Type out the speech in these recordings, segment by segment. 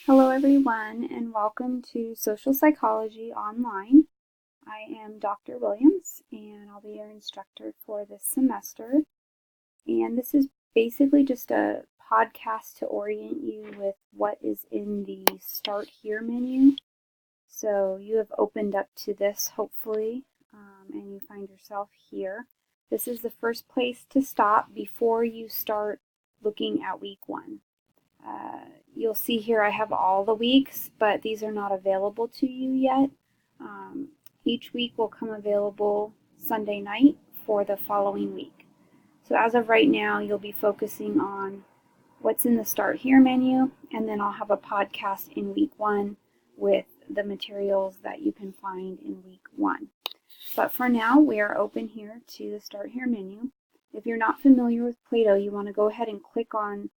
Hello everyone and welcome to Social Psychology Online. I am Dr. Williams and I'll be your instructor for this semester. And this is basically just a podcast to orient you with what is in the Start Here menu. So you have opened up to this hopefully and you find yourself here. This is the first place to stop before you start looking at week 1. You'll see here I have all the weeks, but these are not available to you yet. Each week will come available Sunday night for the following week. So as of right now, you'll be focusing on what's in the Start Here menu, and then I'll have a podcast in week 1 with the materials that you can find in week 1. But for now, we are open here to the Start Here menu. If you're not familiar with Plato, you want to go ahead and click on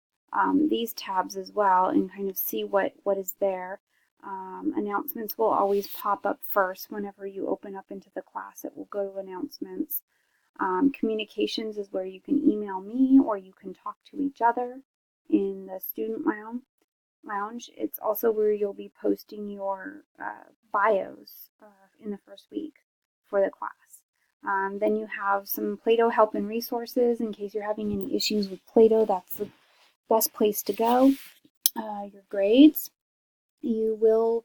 these tabs as well and kind of see what is there. Announcements will always pop up first whenever you open up into the class. It will go to announcements. Communications is where you can email me or you can talk to each other in the student lounge. It's also where you'll be posting your bios in the first week for the class. Then you have some Plato help and resources in case you're having any issues with Plato. That's the best place to go. Your grades. You will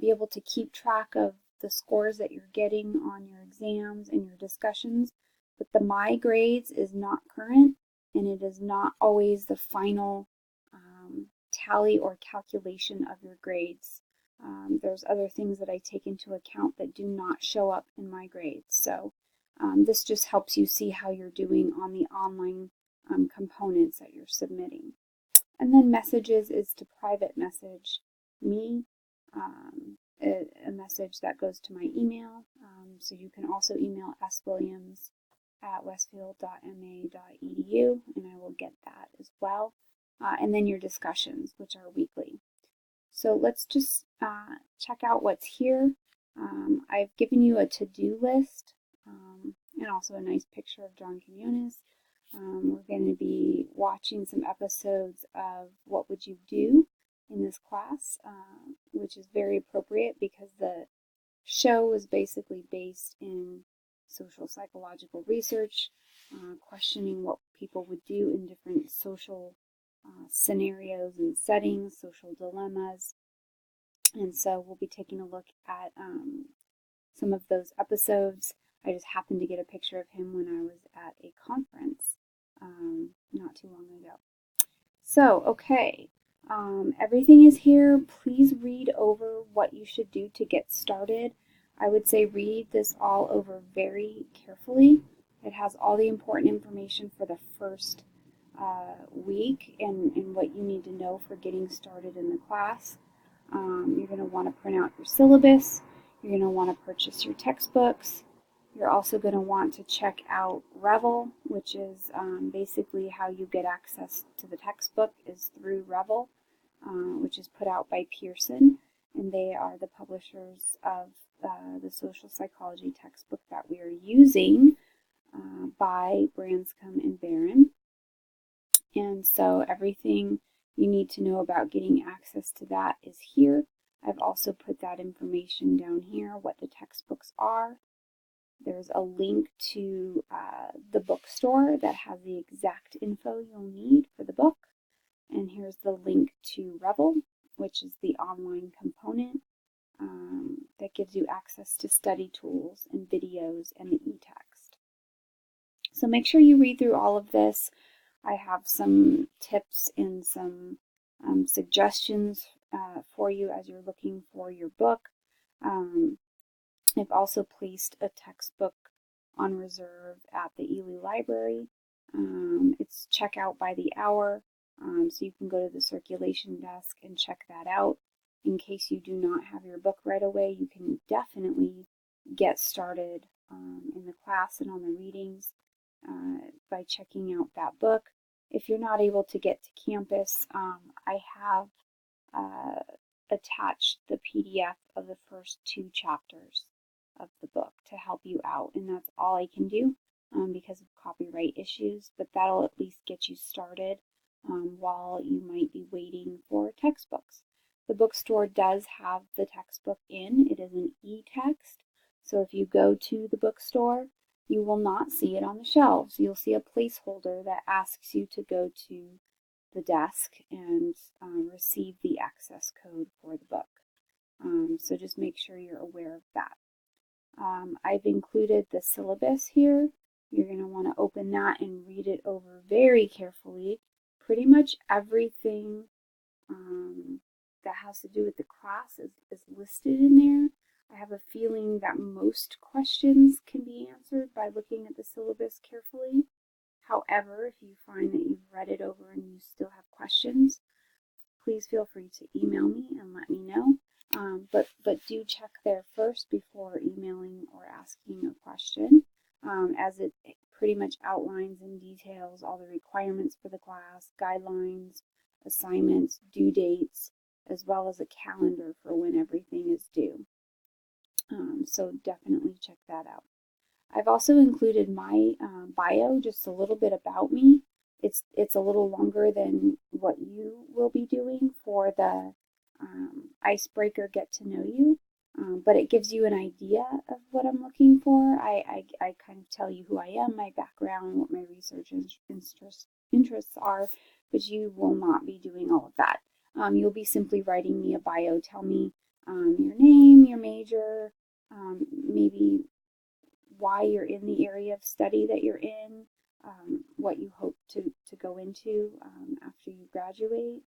be able to keep track of the scores that you're getting on your exams and your discussions, but the My Grades is not current and it is not always the final tally or calculation of your grades. There's other things that I take into account that do not show up in My Grades. So this just helps you see how you're doing on the online components that you're submitting. And then messages is to private message me, a message that goes to my email. So you can also email swilliams@westfield.ma.edu and I will get that as well. And then your discussions, which are weekly. So let's just check out what's here. I've given you a to-do list and also a nice picture of John Quinones. We're going to be watching some episodes of What Would You Do in this class, which is very appropriate because the show was basically based in social psychological research, questioning what people would do in different social scenarios and settings, social dilemmas. And so we'll be taking a look at some of those episodes. I just happened to get a picture of him when I was at a conference not too long ago. So, okay, everything is here. Please read over what you should do to get started. I would say read this all over very carefully. It has all the important information for the first week and what you need to know for getting started in the class. You're going to want to print out your syllabus. You're going to want to purchase your textbooks. You're also going to want to check out Revel, which is basically how you get access to the textbook is through Revel, which is put out by Pearson, and they are the publishers of the social psychology textbook that we are using by Branscombe and Barron. And so everything you need to know about getting access to that is here. I've also put that information down here, what the textbooks are. There's a link to the bookstore that has the exact info you'll need for the book. And here's the link to Revel, which is the online component that gives you access to study tools and videos and the e-text. So make sure you read through all of this. I have some tips and some suggestions for you as you're looking for your book. I've also placed a textbook on reserve at the Ely Library. It's checkout by the hour, so you can go to the circulation desk and check that out. In case you do not have your book right away, you can definitely get started in the class and on the readings by checking out that book. If you're not able to get to campus, I have attached the PDF of the first 2 chapters of the book to help you out, and that's all I can do because of copyright issues, but that'll at least get you started while you might be waiting for textbooks. The bookstore does have the textbook in. It is an e-text. So if you go to the bookstore, you will not see it on the shelves. You'll see a placeholder that asks you to go to the desk and receive the access code for the book. So just make sure you're aware of that. I've included the syllabus here. You're going to want to open that and read it over very carefully. Pretty much everything that has to do with the class is listed in there. I have a feeling that most questions can be answered by looking at the syllabus carefully. However, if you find that you've read it over and you still have questions, please feel free to email me and let me know. But do check there first before emailing or asking a question, as it pretty much outlines in details all the requirements for the class, guidelines, assignments, due dates, as well as a calendar for when everything is due. So definitely check that out. I've also included my bio, just a little bit about me. It's a little longer than what you will be doing for the icebreaker get to know you, but it gives you an idea of what I'm looking for. I kind of tell you who I am, my background, what my research interests are, but you will not be doing all of that. You'll be simply writing me a bio. Tell me your name, your major, maybe why you're in the area of study that you're in, what you hope to go into after you graduate,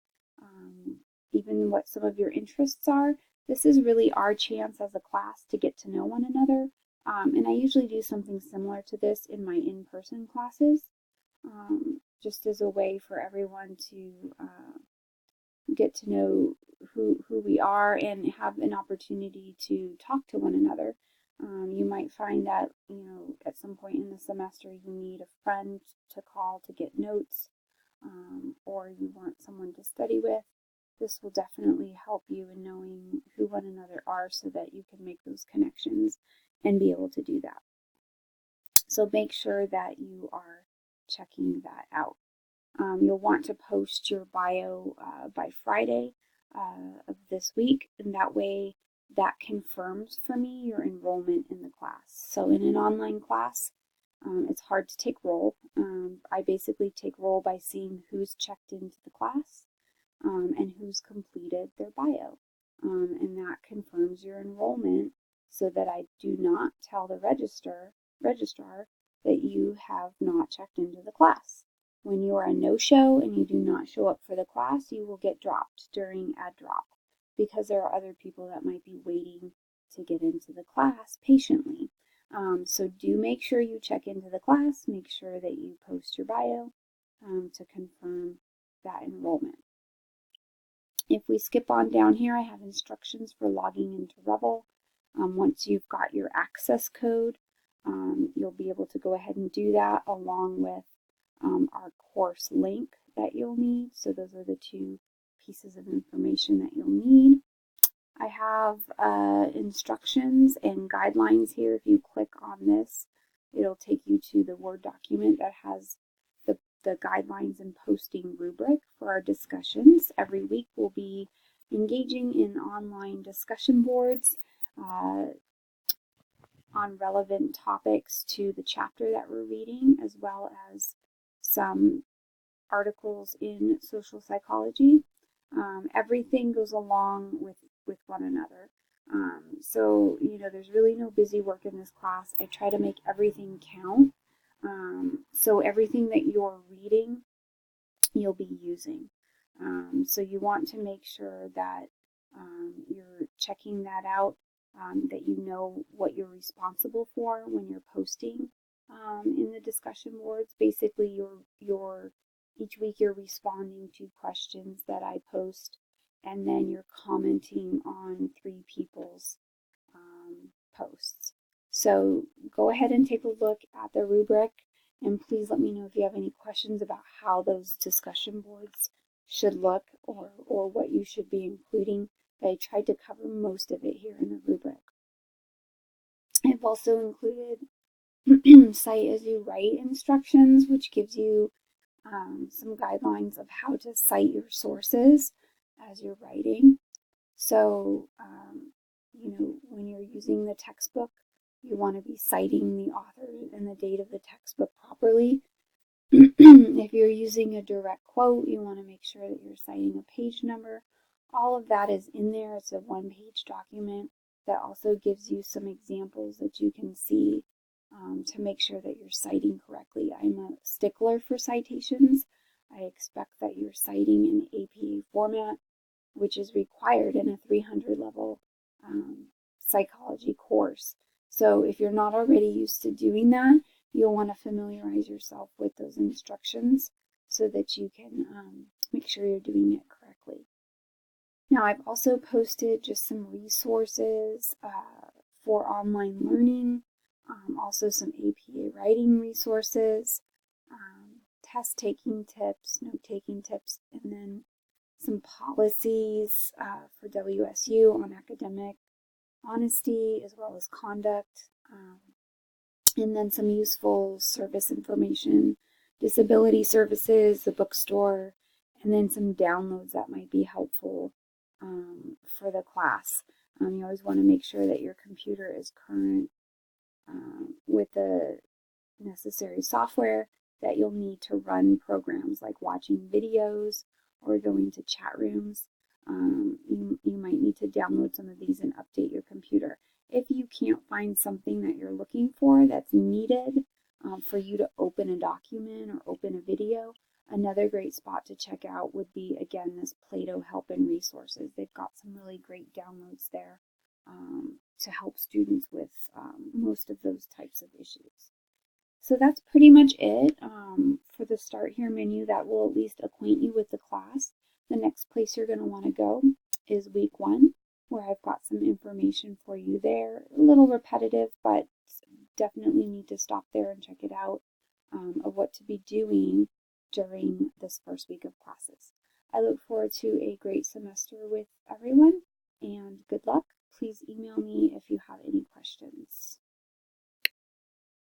even what some of your interests are. This is really our chance as a class to get to know one another, and I usually do something similar to this in my in-person classes, just as a way for everyone to get to know who we are and have an opportunity to talk to one another. You might find that, at some point in the semester you need a friend to call to get notes, or you want someone to study with. This will definitely help you in knowing who one another are so that you can make those connections and be able to do that. So make sure that you are checking that out. You'll want to post your bio by Friday of this week, and that way that confirms for me your enrollment in the class. So in an online class, it's hard to take roll. I basically take roll by seeing who's checked into the class and who's completed their bio. And that confirms your enrollment so that I do not tell the registrar that you have not checked into the class. When you are a no-show and you do not show up for the class, you will get dropped during a drop, because there are other people that might be waiting to get into the class patiently. So do make sure you check into the class, make sure that you post your bio to confirm that enrollment. If we skip on down here, I have instructions for logging into Revel. Once you've got your access code, you'll be able to go ahead and do that along with our course link that you'll need. So those are the two pieces of information that you'll need. I have instructions and guidelines here. If you click on this, it'll take you to the Word document that has the guidelines and posting rubric for our discussions. Every week we'll be engaging in online discussion boards on relevant topics to the chapter that we're reading, as well as some articles in social psychology. Everything goes along with one another. So, there's really no busy work in this class. I try to make everything count. So everything that you're reading, you'll be using. So you want to make sure that you're checking that out, that you know what you're responsible for when you're posting in the discussion boards. Basically, each week you're responding to questions that I post, and then you're commenting on 3 people's posts. So go ahead and take a look at the rubric, and please let me know if you have any questions about how those discussion boards should look or what you should be including. I tried to cover most of it here in the rubric. I've also included Cite as you write instructions, which gives you some guidelines of how to cite your sources as you're writing. So, when you're using the textbook, you want to be citing the author and the date of the textbook properly. If you're using a direct quote, you want to make sure that you're citing a page number. All of that is in there. It's a one-page document that also gives you some examples that you can see to make sure that you're citing correctly. I'm a stickler for citations. I expect that you're citing in APA format, which is required in a 300 level psychology course. So if you're not already used to doing that, you'll want to familiarize yourself with those instructions so that you can make sure you're doing it correctly. Now, I've also posted just some resources for online learning, also some APA writing resources, test-taking tips, note-taking tips, and then some policies for WSU on academic honesty as well as conduct, and then some useful service information, disability services, the bookstore, and then some downloads that might be helpful for the class. You always want to make sure that your computer is current with the necessary software that you'll need to run programs like watching videos or going to chat rooms. You might need to download some of these and update your computer. If you can't find something that you're looking for that's needed for you to open a document or open a video, another great spot to check out would be, again, this Plato Help and Resources. They've got some really great downloads there to help students with most of those types of issues. So that's pretty much it for the Start Here menu. That will at least acquaint you with the class. The next place you're going to want to go is week 1, where I've got some information for you there. A little repetitive, but definitely need to stop there and check it out of what to be doing during this first week of classes. I look forward to a great semester with everyone, and good luck. Please email me if you have any questions.